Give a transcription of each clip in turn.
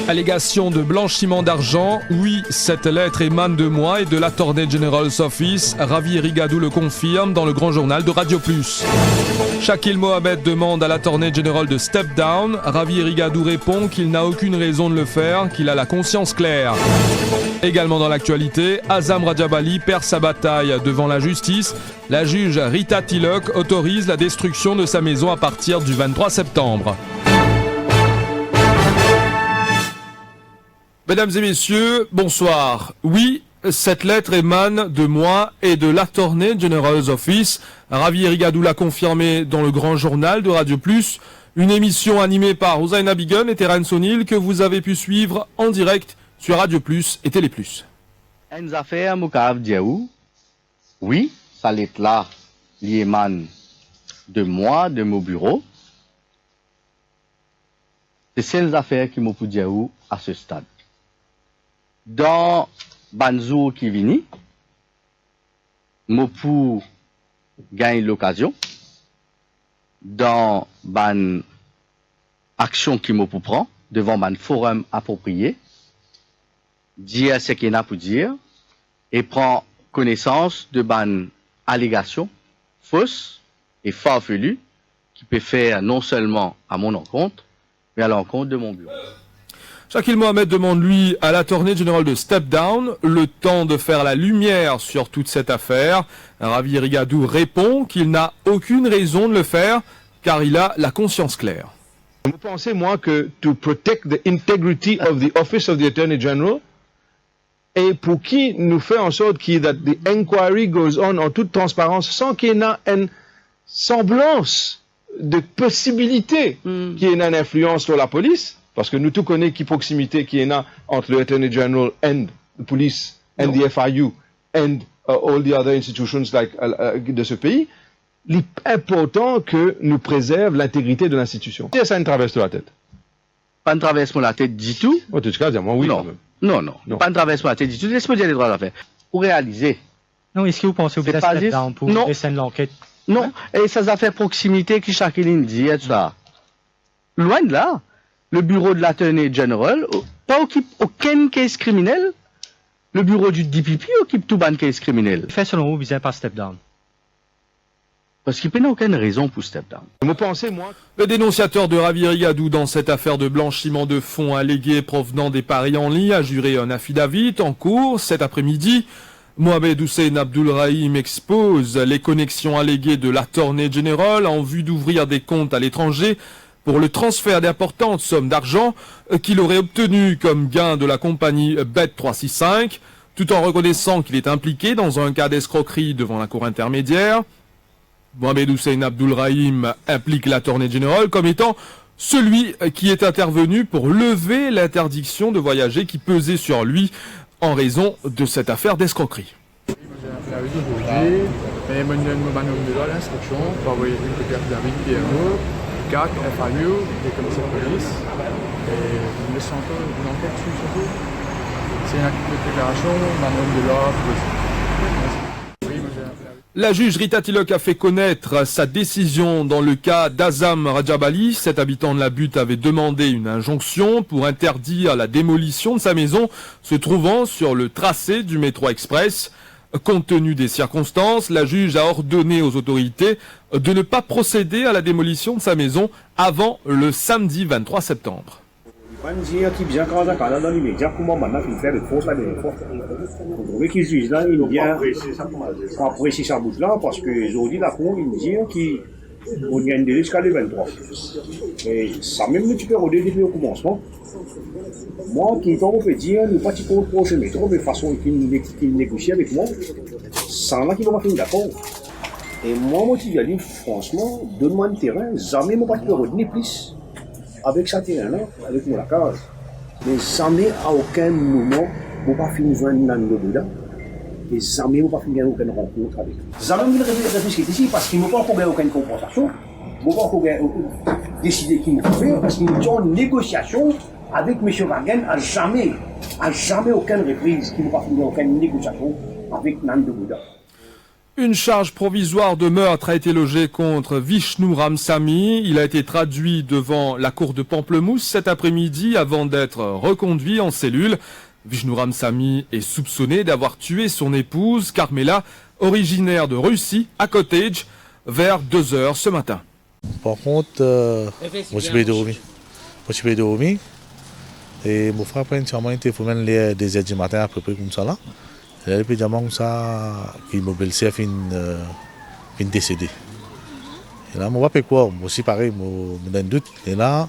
Allégation de blanchiment d'argent, oui, cette lettre émane de moi et de l'Attorney General's Office. Ravi Rigadou le confirme dans le grand journal de Radio Plus. Shakil Mohamed demande à l'Attorney General de step down. Ravi Rigadou répond qu'il n'a aucune raison de le faire, qu'il a la conscience claire. Également dans l'actualité, Azam Rajabali perd sa bataille devant la justice. La juge Rita Tilok autorise la destruction de sa maison à partir du 23 septembre. Mesdames et messieurs, bonsoir. Oui, cette lettre émane de moi et de l'Attorney General's Office. Ravi Rigadou l'a confirmé dans le grand journal de Radio Plus. Une émission animée par Hossein Bigun et Terence O'Neill que vous avez pu suivre en direct sur Radio Plus et Télé Plus. Une affaire, oui, ça lettre-là, l'émane de moi, de mon bureau. C'est celles affaires qui m'ont pu dire à ce stade. Dans Banzou qui vini, Mopou gagne l'occasion. Dans ban action qui Mopou prend devant ban forum approprié, dire ce qu'il a pour dire et prend connaissance de ban allégation fausse et farfelue qui peut faire non seulement à mon encontre, mais à l'encontre de mon bureau. Shakil Mohamed demande lui à l'Attorney General de step down, le temps de faire la lumière sur toute cette affaire. Ravi Rigadou répond qu'il n'a aucune raison de le faire car il a la conscience claire. Vous pensez, moi, que to protect the integrity of the office of the Attorney General et pour qui nous fait en sorte that the inquiry goes on en toute transparence sans qu'il y ait une semblance de possibilité qu'il y ait une influence sur la police. Parce que nous tous connaissons qui proximité qui est entre le Attorney General and the police and the FIU and all the other institutions de ce pays. Il est important que nous préservions l'intégrité de l'institution. Si ça ne traverse la tête. Pas ne traverse la tête du tout. En tout cas, dis-moi oui. Non. Pas ne traverse la tête du tout. Laisse-moi dire les droits d'affaires. Pour réaliser. Non, est-ce que vous pensez au step down pour descendre l'enquête? Non, et ça fait proximité qui chacun dit, et tout ça. Loin de là. Le bureau de l'Attorney General pas occupe aucun case criminel. Le bureau du DPP occupe tout ban case criminel. Fait selon vous visé par step down? Parce qu'il n'y a aucune raison pour step down. Vous pensez, moi... Le dénonciateur de Ravi Rigadou dans cette affaire de blanchiment de fonds allégués provenant des paris en ligne a juré un affidavit en cours cet après-midi. Mohamed Hussein Abdulrahim expose les connexions alléguées de l'Attorney General en vue d'ouvrir des comptes à l'étranger pour le transfert d'importantes sommes d'argent qu'il aurait obtenues comme gain de la compagnie Bet365, tout en reconnaissant qu'il est impliqué dans un cas d'escroquerie devant la cour intermédiaire. Mohamed Hussein Abdulrahim implique l'Attorney General comme étant celui qui est intervenu pour lever l'interdiction de voyager qui pesait sur lui en raison de cette affaire d'escroquerie. CAC, FIU, des commissaires de police, et nous laissons encore une enquête surtout. C'est une déclaration d'un homme de l'ordre. La juge Rita Tilok a fait connaître sa décision dans le cas d'Azam Rajabali. Cet habitant de la butte avait demandé une injonction pour interdire la démolition de sa maison se trouvant sur le tracé du métro express. Compte tenu des circonstances, la juge a ordonné aux autorités de ne pas procéder à la démolition de sa maison avant le samedi 23 septembre. On gagne jusqu'à le 23. Et ça même tu peux regarder depuis le commencement. Moi, qui on peut dire, nous pas pour le prochain métro, mais de façon qu'il négocie avec moi, sans là qu'il va finir d'accord. Et moi, je dis, franchement, donne-moi un terrain, jamais je ne peux retenir plus avec ce terrain-là, avec mon case. Mais jamais à aucun moment, je ne peux pas finir joindre Nando Bouda. Et jamais je ne peux pas finir aucune rencontre avec lui. Jamais je ne réfléchis ici parce qu'il ne m'a pas encore aucune compensation. Je ne peux pas encore décider qui me fait faire parce qu'il est en négociation avec M. Wagen à jamais aucune reprise qui ne va pas finir aucune négociation avec Nando Bouda. Une charge provisoire de meurtre a été logée contre Vishnu Ramsamy. Il a été traduit devant la cour de Pamplemousse cet après-midi avant d'être reconduit en cellule. Vishnu Ramsamy est soupçonné d'avoir tué son épouse, Carmela, originaire de Russie, à Cottage, vers 2 heures ce matin. Par contre, moi je suis de Romy. Et mon frère a entièrement été pour les 2 heures du matin à peu près comme ça là. Et là, évidemment, comme ça, qui m'a belle-sœur fin décédé. Et là, moi, pas quoi, moi aussi pareil, moi, dans un doute. Et là,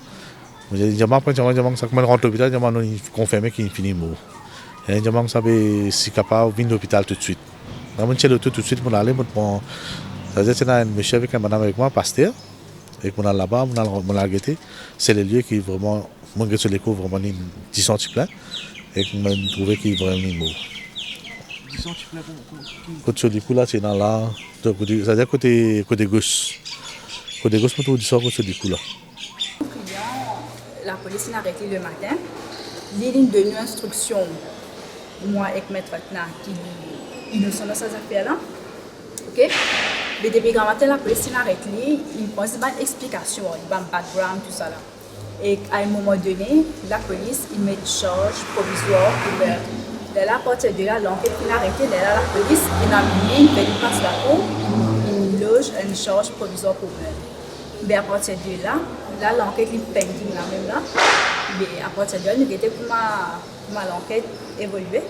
j'ai dit, ça, quand je rentre à l'hôpital, j'ai confirmé qu'il finit mort. Et là, j'ai ça, si capable, venir à l'hôpital tout de suite. Là, je suis allé tout de suite pour aller, c'est-à-dire, c'est un monsieur avec un madame avec moi, pasteur. Et qu'on a là-bas, on a guetté. C'est le lieu qui est vraiment, moi, je suis vraiment 10 cm. Et qu'on m'a trouvé qu'il est vraiment mort. Côté du coup là, c'est dans là, c'est-à-dire côté gauche. Côté gauche, pour tout du sort, côté du coup là. La police l'a arrêté le matin. Il donne une instruction, moi et Maître Tna, qui innocent dans ces affaires-là. Ok? Mais depuis grand matin, la police l'a arrêté, il prend une explication, il un background, tout ça là. Et à un moment donné, la police, il met une charge provisoire pour meurtre. Là, à partir de là, l'enquête est arrêtée. Là, la police est amenée, il passe la cour, il loge une charge provisoire pour meurtre. Mais à partir de là, l'enquête est pending là même là. Mais à partir de là, nous avons comment l'enquête évoluer.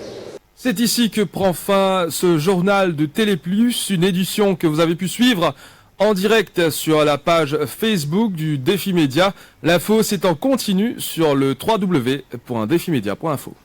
C'est ici que prend fin ce journal de Télé Plus, une édition que vous avez pu suivre en direct sur la page Facebook du Défi Média. L'info c'est en continu sur le www.defimedia.info.